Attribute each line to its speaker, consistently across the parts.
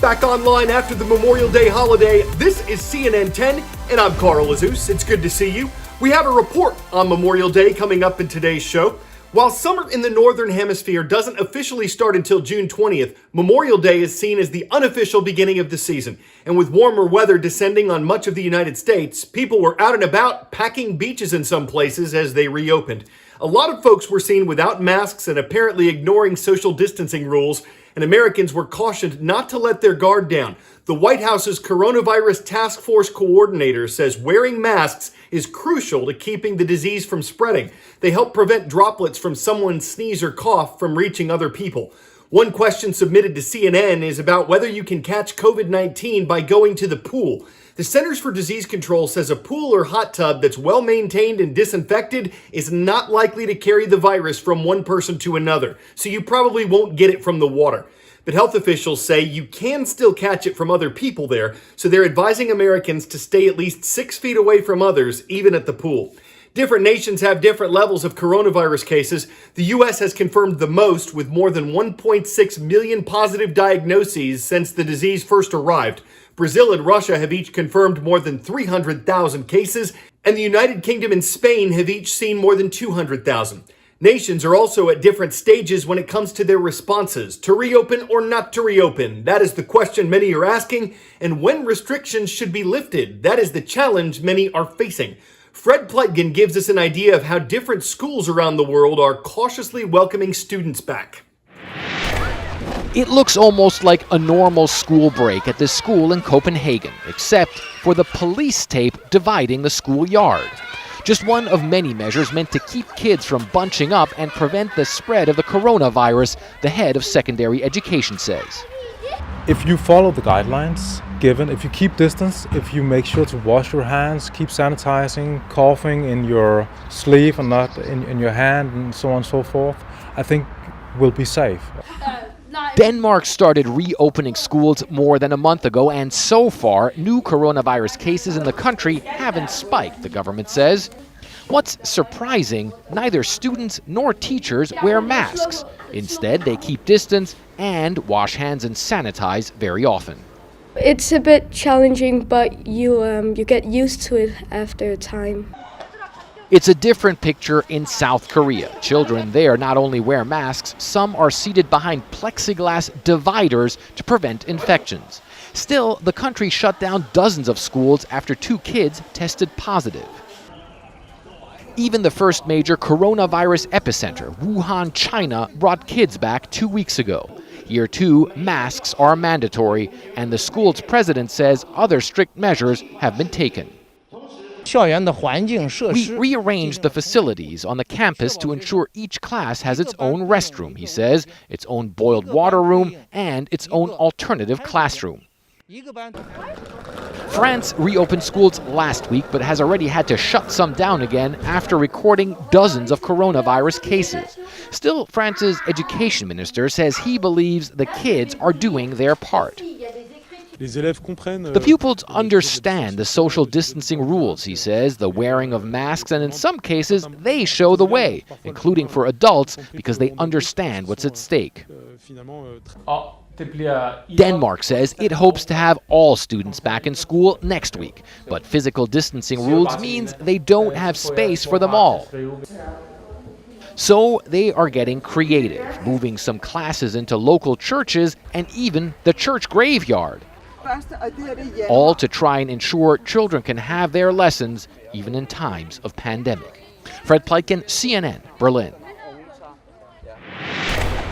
Speaker 1: Back online after the Memorial Day holiday, this is CNN 10, and I'm Carl Azus. It's good to see you. We have a report on Memorial Day coming up in today's show. While summer in the Northern Hemisphere doesn't officially start until June 20th, Memorial Day is seen as the unofficial beginning of the season. And with warmer weather descending on much of the United States, people were out and about packing beaches in some places as they reopened. A lot of folks were seen without masks and apparently ignoring social distancing rules, and Americans were cautioned not to let their guard down. The White House's Coronavirus Task Force coordinator says wearing masks is crucial to keeping the disease from spreading. They help prevent droplets from someone's sneeze or cough from reaching other people. One question submitted to CNN is about whether you can catch COVID-19 by going to the pool. The Centers for Disease Control says a pool or hot tub that's well maintained and disinfected is not likely to carry the virus from one person to another, so you probably won't get it from the water. But health officials say you can still catch it from other people there, so they're advising Americans to stay at least 6 feet away from others, even at the pool. Different nations have different levels of coronavirus cases. The U.S. has confirmed the most, with more than 1.6 million positive diagnoses since the disease first arrived. Brazil and Russia have each confirmed more than 300,000 cases, and the United Kingdom and Spain have each seen more than 200,000. Nations are also at different stages when it comes to their responses. To reopen or not to reopen? That is the question many are asking. And when restrictions should be lifted? That is the challenge many are facing. Fred Pleitgen gives us an idea of how different schools around the world are cautiously welcoming students back.
Speaker 2: It looks almost like a normal school break at this school in Copenhagen, except for the police tape dividing the schoolyard. Just one of many measures meant to keep kids from bunching up and prevent the spread of the coronavirus, the head of secondary education says.
Speaker 3: If you follow the guidelines given, if you keep distance, if you make sure to wash your hands, keep sanitizing, coughing in your sleeve and not in your hand and so on and so forth, I think we'll be safe.
Speaker 2: Denmark started reopening schools more than a month ago, and so far, new coronavirus cases in the country haven't spiked, the government says. What's surprising, neither students nor teachers wear masks. Instead, they keep distance and wash hands and sanitize very often.
Speaker 4: It's a bit challenging, but you get used to it after a time.
Speaker 2: It's a different picture in South Korea. Children there not only wear masks, some are seated behind plexiglass dividers to prevent infections. Still, the country shut down dozens of schools after 2 kids tested positive. Even the first major coronavirus epicenter, Wuhan, China, brought kids back 2 weeks ago. Here too, masks are mandatory, and the school's president says other strict measures have been taken. We rearranged the facilities on the campus to ensure each class has its own restroom, he says, its own boiled water room, and its own alternative classroom. France reopened schools last week, but has already had to shut some down again after recording dozens of coronavirus cases. Still, France's education minister says he believes the kids are doing their part. The pupils understand the social distancing rules, he says, the wearing of masks, and in some cases, they show the way, including for adults, because they understand what's at stake. Denmark says it hopes to have all students back in school next week, but physical distancing rules means they don't have space for them all. So they are getting creative, moving some classes into local churches and even the church graveyard. All to try and ensure children can have their lessons even in times of pandemic. Fred Pleitgen, CNN, Berlin.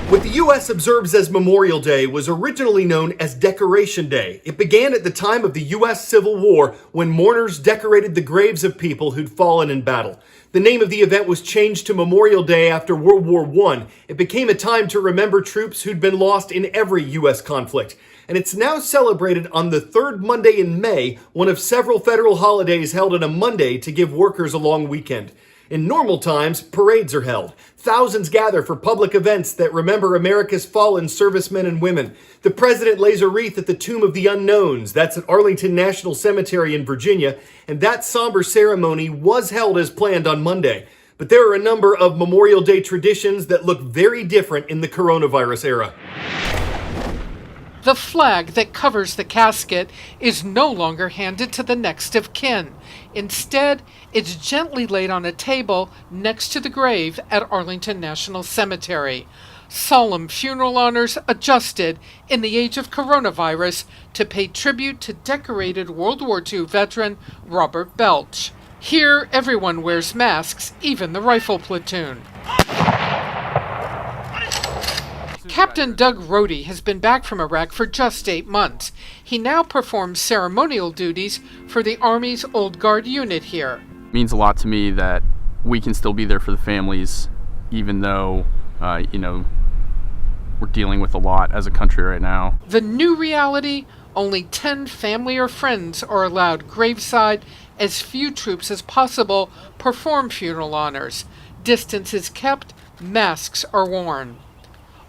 Speaker 1: What the U.S. observes as Memorial Day was originally known as Decoration Day. It began at the time of the U.S. Civil War when mourners decorated the graves of people who'd fallen in battle. The name of the event was changed to Memorial Day after World War I. It became a time to remember troops who'd been lost in every U.S. conflict. And it's now celebrated on the third Monday in May, one of several federal holidays held on a Monday to give workers a long weekend. In normal times, parades are held. Thousands gather for public events that remember America's fallen servicemen and women. The president lays a wreath at the Tomb of the Unknowns. That's at Arlington National Cemetery in Virginia. And that somber ceremony was held as planned on Monday. But there are a number of Memorial Day traditions that look very different in the coronavirus era.
Speaker 5: The flag that covers the casket is no longer handed to the next of kin. Instead, it's gently laid on a table next to the grave at Arlington National Cemetery. Solemn funeral honors adjusted in the age of coronavirus to pay tribute to decorated World War II veteran Robert Belch. Here, everyone wears masks, even the rifle platoon. Captain Doug Rohde has been back from Iraq for just 8 months. He now performs ceremonial duties for the Army's Old Guard unit here.
Speaker 6: It means a lot to me that we can still be there for the families, even though, we're dealing with a lot as a country right now.
Speaker 5: The new reality, only 10 family or friends are allowed graveside. As few troops as possible perform funeral honors. Distance is kept, masks are worn.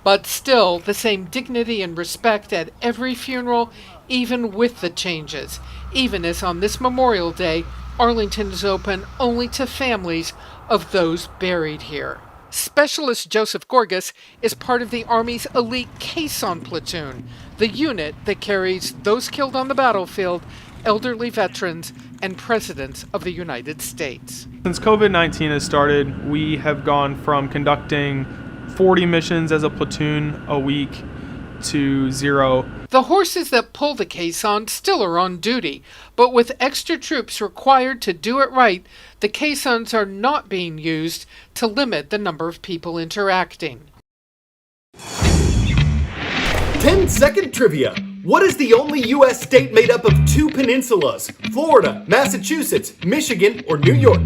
Speaker 5: But still, the same dignity and respect at every funeral, even with the changes. Even as on this Memorial Day, Arlington is open only to families of those buried here. Specialist Joseph Gorgas is part of the Army's elite Caisson platoon, the unit that carries those killed on the battlefield, elderly veterans, and presidents of the United States.
Speaker 7: Since COVID-19 has started, we have gone from conducting 40 missions as a platoon a week to 0.
Speaker 5: The horses that pull the caisson still are on duty, but with extra troops required to do it right, the caissons are not being used to limit the number of people interacting.
Speaker 1: 10-second trivia. What is the only U.S. state made up of 2 peninsulas? Florida, Massachusetts, Michigan, or New York?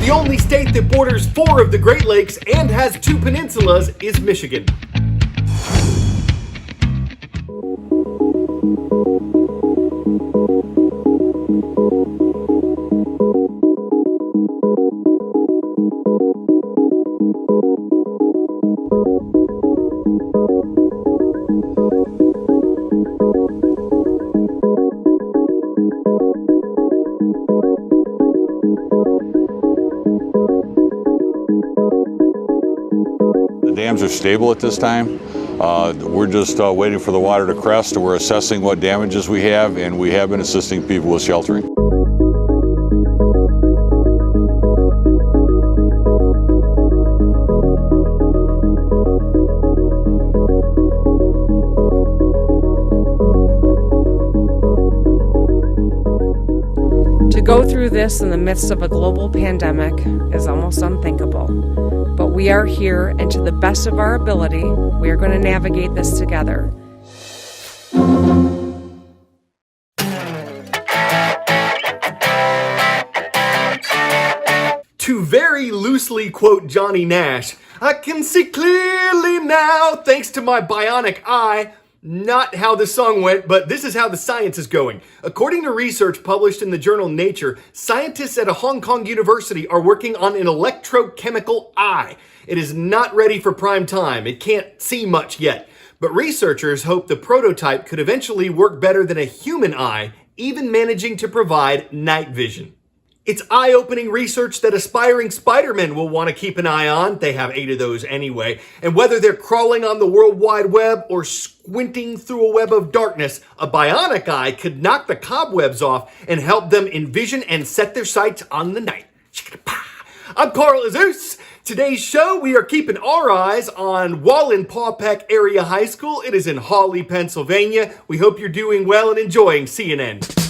Speaker 1: The only state that borders 4 of the Great Lakes and has 2 peninsulas is Michigan.
Speaker 8: The dams are stable at this time. We're just waiting for the water to crest. We're assessing what damages we have, and we have been assisting people with sheltering.
Speaker 9: To go through this in the midst of a global pandemic is almost unthinkable. But we are here, and to the best of our ability, we are going to navigate this together.
Speaker 1: To very loosely quote Johnny Nash, I can see clearly now thanks to my bionic eye. Not how the song went, but this is how the science is going. According to research published in the journal Nature, scientists at a Hong Kong university are working on an electrochemical eye. It is not ready for prime time. It can't see much yet. But researchers hope the prototype could eventually work better than a human eye, even managing to provide night vision. It's eye-opening research that aspiring Spider-Men will want to keep an eye on. They have 8 of those anyway. And whether they're crawling on the World Wide Web or squinting through a web of darkness, a bionic eye could knock the cobwebs off and help them envision and set their sights on the night. I'm Carl Azus. Today's show, we are keeping our eyes on Wallenpaupack Area High School. It is in Hawley, Pennsylvania. We hope you're doing well and enjoying CNN.